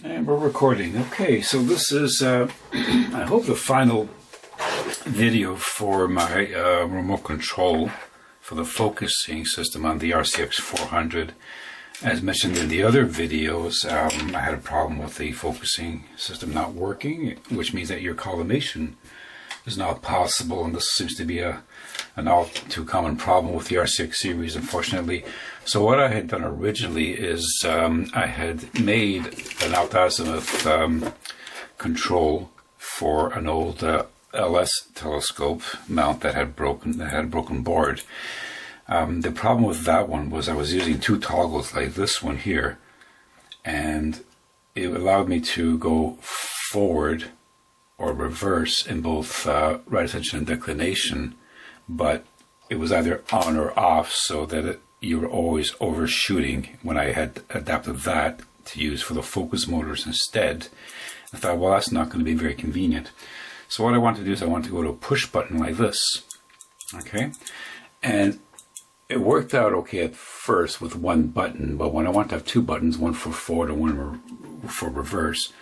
And we're recording. Okay, so this is, I hope, the final video for my remote control for the focusing system on the RCX400. As mentioned in the other videos, I had a problem with the focusing system not working, which means that your collimation is not possible, and this seems to be an all too common problem with the RCX series, unfortunately. So what I had done originally is I had made an alt-azimuth control for an old LS telescope mount that had a broken board. The problem with that one was I was using two toggles like this one here, and it allowed me to go forward or reverse in both right ascension and declination, but it was either on or off, so that you were always overshooting when I had adapted that to use for the focus motors instead. I thought, well, that's not going to be very convenient. So what I want to do is I want to go to a push button like this, okay? And it worked out okay at first with one button, but when I want to have two buttons, one for forward and one for reverse,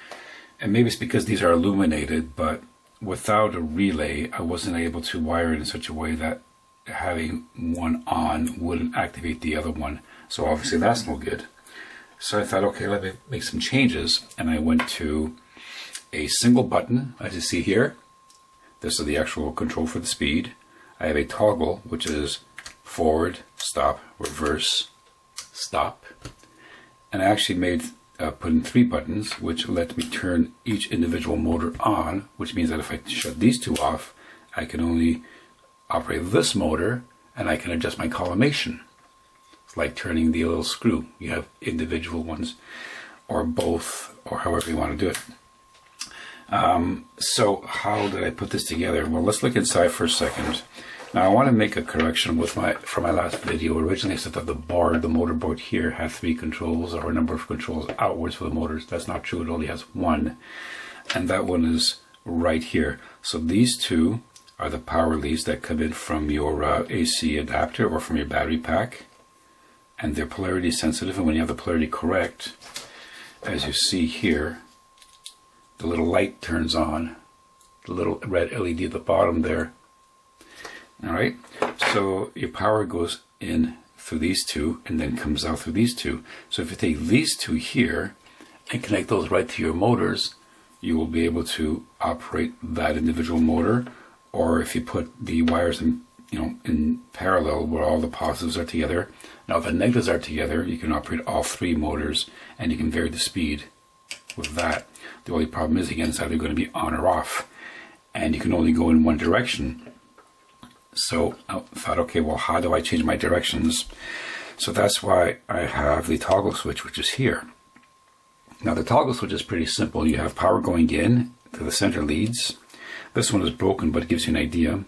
and maybe it's because these are illuminated, but without a relay, I wasn't able to wire it in such a way that having one on wouldn't activate the other one. So obviously that's no good. So I thought, okay, let me make some changes, and I went to a single button, as you see here. This is the actual control for the speed. I have a toggle, which is forward, stop, reverse, stop. And I actually put in three buttons, which let me turn each individual motor on, which means that if I shut these two off, I can only operate this motor, and I can adjust my collimation. It's like turning the little screw. You have individual ones, or both, or however you want to do it. So how did I put this together? Well, let's look inside for a second. Now I want to make a correction for my last video. Originally I said that the motor board here had three controls, or a number of controls outwards for the motors. That's not true. It only has one, and that one is right here. So these two are the power leads that come in from your AC adapter or from your battery pack, and they're polarity sensitive, and when you have the polarity correct, as you see here, the little light turns on, the little red LED at the bottom there. Alright, so your power goes in through these two and then comes out through these two. So if you take these two here and connect those right to your motors, you will be able to operate that individual motor. Or if you put the wires in parallel where all the positives are together, now the negatives are together, you can operate all three motors and you can vary the speed with that. The only problem is, again, it's either going to be on or off, and you can only go in one direction. So I thought, okay, well, how do I change my directions? So that's why I have the toggle switch, which is here. Now the toggle switch is pretty simple. You have power going in to the center leads. This one is broken, but it gives you an idea.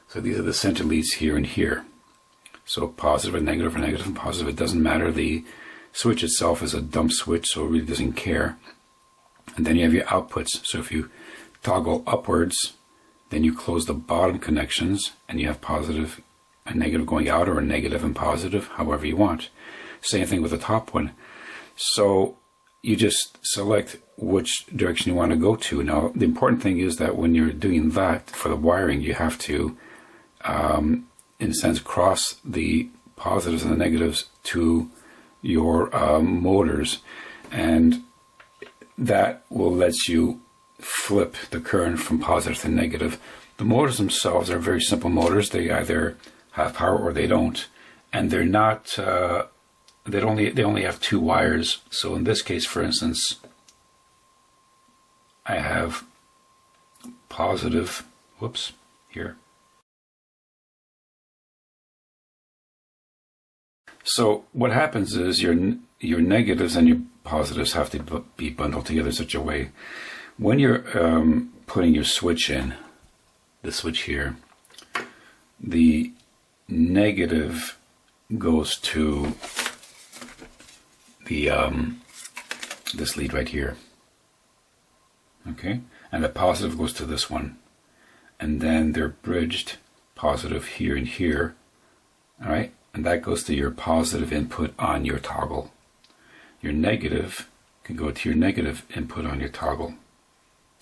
So these are the center leads here and here. So positive and negative and positive, it doesn't matter. The switch itself is a dump switch, so it really doesn't care. And then you have your outputs. So if you toggle upwards, then you close the bottom connections and you have positive and negative going out, or a negative and positive, however you want. Same thing with the top one. So you just select which direction you want to go to. Now, the important thing is that when you're doing that for the wiring, you have to, in a sense, cross the positives and the negatives to your motors, and that will let you flip the current from positive to negative. The motors themselves are very simple motors. They either have power or they don't, and they're not. They only have two wires. So in this case, for instance, I have positive. Whoops, here. So what happens is your negatives and your positives have to be bundled together in such a way. When you're putting your switch in, the switch here, the negative goes to the this lead right here, okay, and the positive goes to this one, and then they're bridged, positive here and here, all right, and that goes to your positive input on your toggle. Your negative can go to your negative input on your toggle.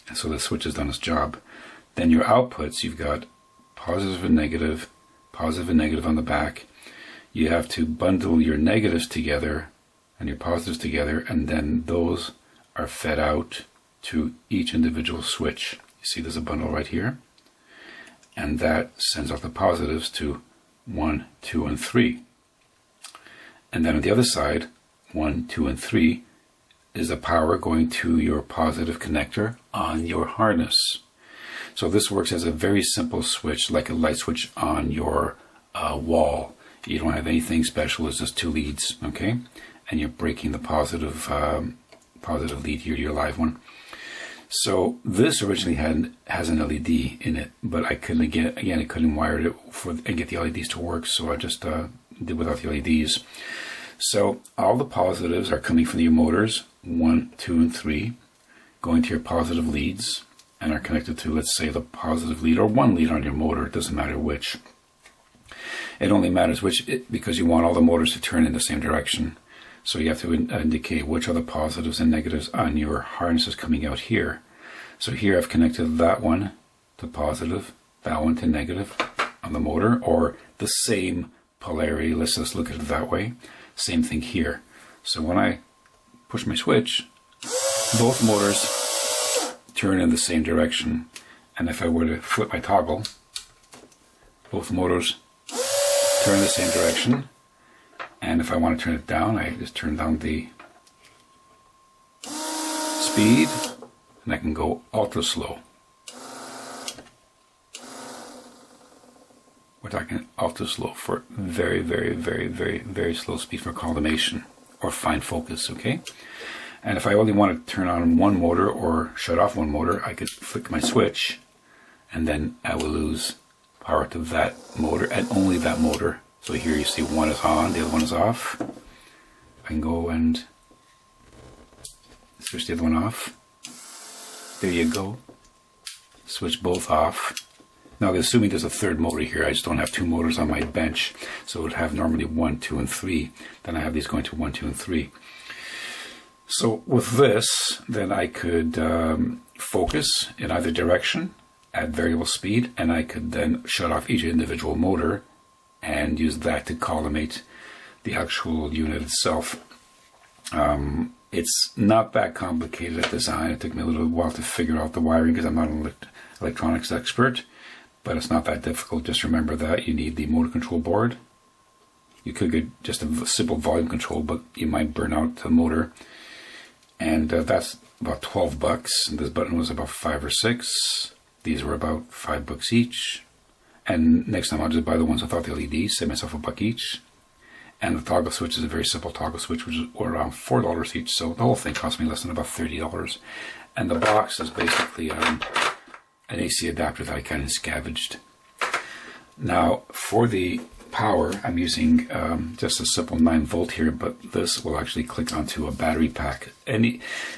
And so the switch has done its job. Then your outputs, you've got positive and negative on the back. You have to bundle your negatives together and your positives together, and then those are fed out to each individual switch. You see there's a bundle right here, and that sends out the positives to 1, 2, and 3. And then on the other side, 1, 2, and 3 is the power going to your positive connector on your harness. So this works as a very simple switch, like a light switch on your wall. You don't have anything special, it's just 2 leads, okay? And you're breaking the positive lead here, your live one. So this originally has an LED in it, but I couldn't I couldn't wire it and get the LEDs to work, so I just did without the LEDs. So all the positives are coming from your motors, 1, 2, and 3, going to your positive leads, and are connected to, let's say, the positive lead or 1 lead on your motor. It doesn't matter which. It only matters which, because you want all the motors to turn in the same direction. So you have to indicate which are the positives and negatives on your harnesses coming out here. So here I've connected that one to positive, that one to negative on the motor, or the same polarity. Let's just look at it that way. Same thing here. So when I push my switch, both motors turn in the same direction. And if I were to flip my toggle, both motors turn in the same direction. And if I want to turn it down, I just turn down the speed, and I can go ultra slow. We're talking ultra slow for very, very, very, very, very slow speed for collimation or fine focus, okay? And if I only want to turn on one motor or shut off one motor, I could flick my switch, and then I will lose power to that motor and only that motor. So here you see one is on, the other one is off. I can go and switch the other one off. There you go. Switch both off. Now, assuming there's a third motor here, I just don't have 2 motors on my bench. So it would have normally 1, 2, and 3. Then I have these going to 1, 2, and 3. So with this, then I could focus in either direction at variable speed, and I could then shut off each individual motor and use that to collimate the actual unit itself. It's not that complicated a design. It took me a little while to figure out the wiring because I'm not an electronics expert, but it's not that difficult. Just remember that you need the motor control board. You could get just a simple volume control, but you might burn out the motor. And that's about $12. And this button was about 5 or 6. These were about $5 each. And next time I'll just buy the ones without the LEDs, save myself $1 each. And the toggle switch is a very simple toggle switch, which is around $4 each. So the whole thing cost me less than about $30. And the box is basically an AC adapter that I kind of scavenged. Now for the power, I'm using just a simple 9-volt here, but this will actually click onto a battery pack.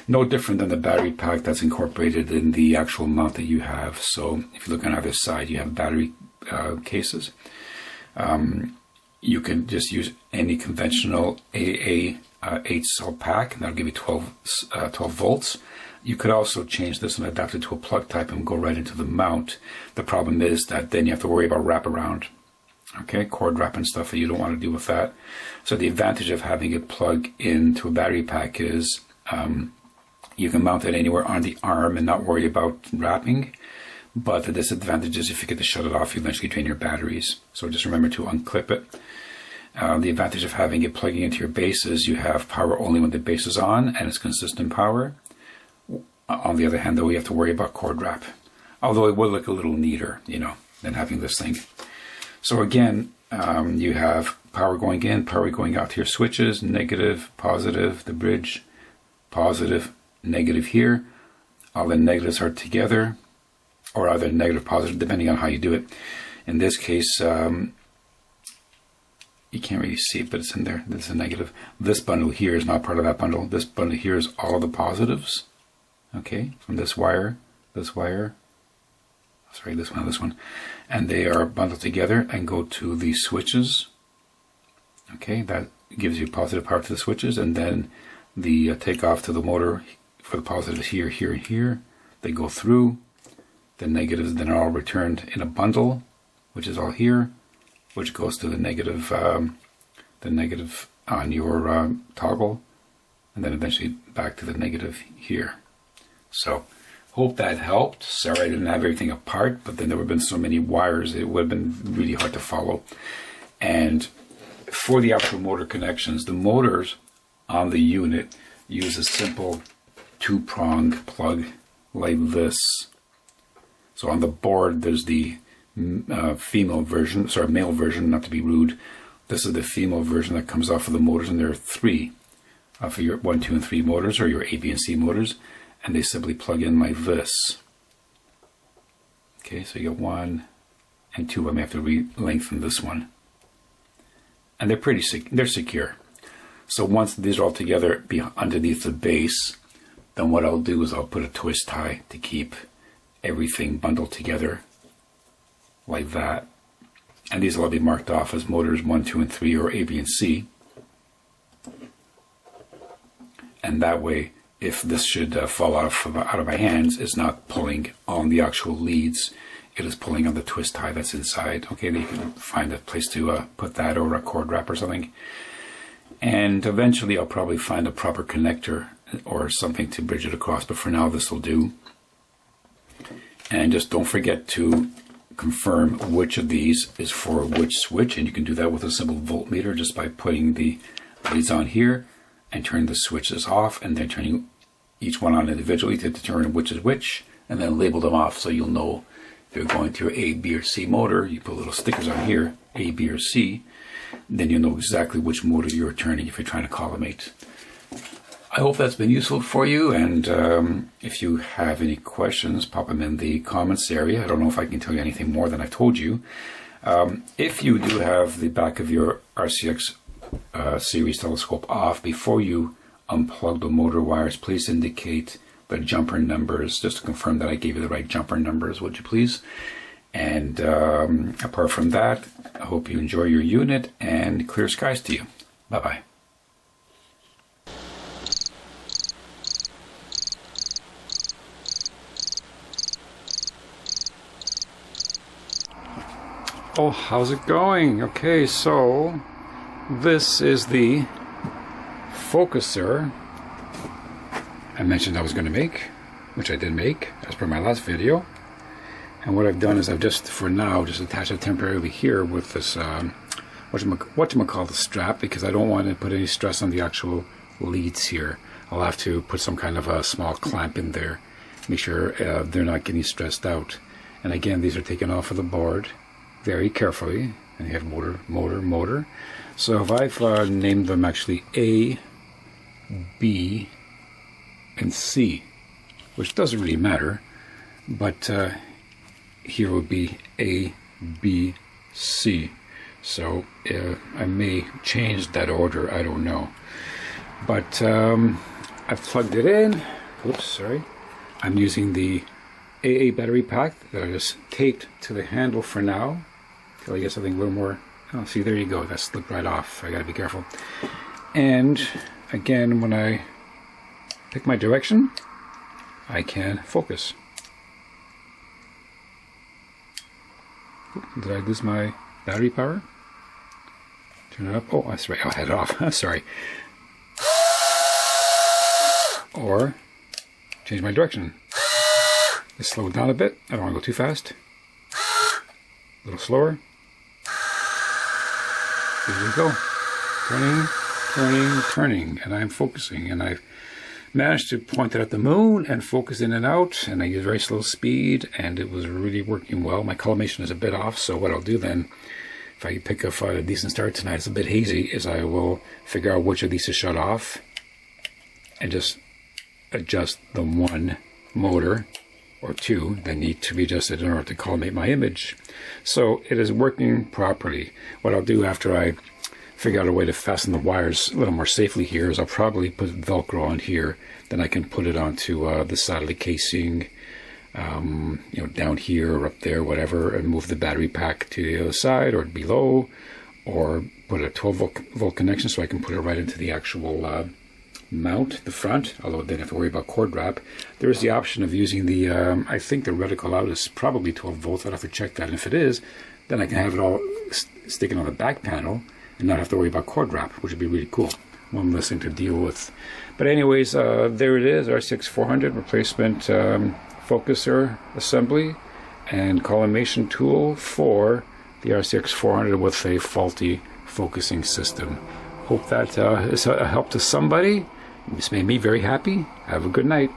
No different than the battery pack that's incorporated in the actual mount that you have. So if you look on either side, you have battery cases. You can just use any conventional AA 8-cell pack, and that'll give you 12 volts. You could also change this and adapt it to a plug type and go right into the mount. The problem is that then you have to worry about wraparound, okay, cord wrap and stuff that you don't want to deal with that. So the advantage of having it plug into a battery pack is you can mount it anywhere on the arm and not worry about wrapping. But the disadvantage is if you get to shut it off, you eventually drain your batteries. So just remember to unclip it. The advantage of having it plugging into your base is you have power only when the base is on and it's consistent power. On the other hand, though, you have to worry about cord wrap. Although it will look a little neater, than having this thing. So again, you have power going in, power going out to your switches, negative, positive, the bridge, positive, negative here. All the negatives are together, or either negative, positive, depending on how you do it. In this case, you can't really see it, but it's in there. This is a negative. This bundle here is not part of that bundle. This bundle here is all of the positives. Okay, from this wire, this one, and they are bundled together and go to the switches. Okay, that gives you positive power to the switches, and then the takeoff to the motor for the positives here, here, and here. They go through. The negatives then are all returned in a bundle, which is all here, which goes to the negative on your toggle, and then eventually back to the negative here. So, hope that helped. Sorry I didn't have everything apart, but then there would have been so many wires, it would have been really hard to follow. And for the actual motor connections, the motors on the unit use a simple two-prong plug like this. So on the board, there's the male version, not to be rude. This is the female version that comes off of the motors, and there are three for your 1, 2, and 3 motors, or your A, B, and C motors, and they simply plug in like this. Okay, so you get 1 and 2. I may have to re-lengthen this one, and they're secure. So once these are all together underneath the base, then what I'll do is I'll put a twist tie to keep everything bundled together like that. And these will all be marked off as motors 1, 2, and 3, or A, B, and C. And that way, if this should fall out of my hands, it's not pulling on the actual leads. It is pulling on the twist tie that's inside. Okay, then you can find a place to put that, or a cord wrap or something. And eventually I'll probably find a proper connector or something to bridge it across, but for now this will do. And just don't forget to confirm which of these is for which switch, and you can do that with a simple voltmeter just by putting the leads on here and turn the switches off, and then turning each one on individually to determine which is which, and then label them off so you'll know if you're going to your A, B, or C motor. You put little stickers on here, A, B, or C, then you'll know exactly which motor you're turning if you're trying to collimate. I hope that's been useful for you, and if you have any questions, pop them in the comments area. I don't know if I can tell you anything more than I've told you. If you do have the back of your RCX series telescope off, before you unplug the motor wires, please indicate the jumper numbers, just to confirm that I gave you the right jumper numbers, would you please? And apart from that, I hope you enjoy your unit, and clear skies to you. Bye-bye. Oh, how's it going? Okay, so this is the focuser I mentioned I was going to make, which I did make as per my last video. And what I've done is I've just, for now, just attached it temporarily here with this whatchamacallit strap, because I don't want to put any stress on the actual leads here. I'll have to put some kind of a small clamp in there, make sure they're not getting stressed out. And again, these are taken off of the board very carefully, and you have motor, motor, motor. So if I've named them actually A, B, and C, which doesn't really matter, but here would be A, B, C. So I may change that order, I don't know. But I've plugged it in. Oops, sorry. I'm using the AA battery pack that I just taped to the handle for now. Till I get something a little more. Oh, see, there you go. That slipped right off. I gotta be careful. And again, when I pick my direction, I can focus. Did I lose my battery power? Turn it up. Oh, that's right. I had it off. I'm sorry. Or change my direction. Just slow it down a bit. I don't want to go too fast. A little slower. Here we go. Turning, turning, turning. And I'm focusing. And I've managed to point it at the moon and focus in and out. And I use very slow speed. And it was really working well. My collimation is a bit off. So what I'll do then, if I pick up a decent start tonight, it's a bit hazy, is I will figure out which of these to shut off. And just adjust the one motor or two that need to be adjusted in order to collimate my image. So it is working properly. What I'll do after I figure out a way to fasten the wires a little more safely here is I'll probably put Velcro on here. Then I can put it onto the side of the casing, down here or up there, whatever, and move the battery pack to the other side or below, or put a 12 volt connection so I can put it right into the actual mount the front, although then I have to worry about cord wrap. There's the option of using the, I think the reticle out is probably 12 volts. I'd have to check that. And if it is, then I can have it all sticking on the back panel and not have to worry about cord wrap, which would be really cool. One less thing to deal with. But anyways, there it is, RCX400 replacement focuser assembly and collimation tool for the RCX400 with a faulty focusing system. Hope that is a help to somebody. This made me very happy. Have a good night.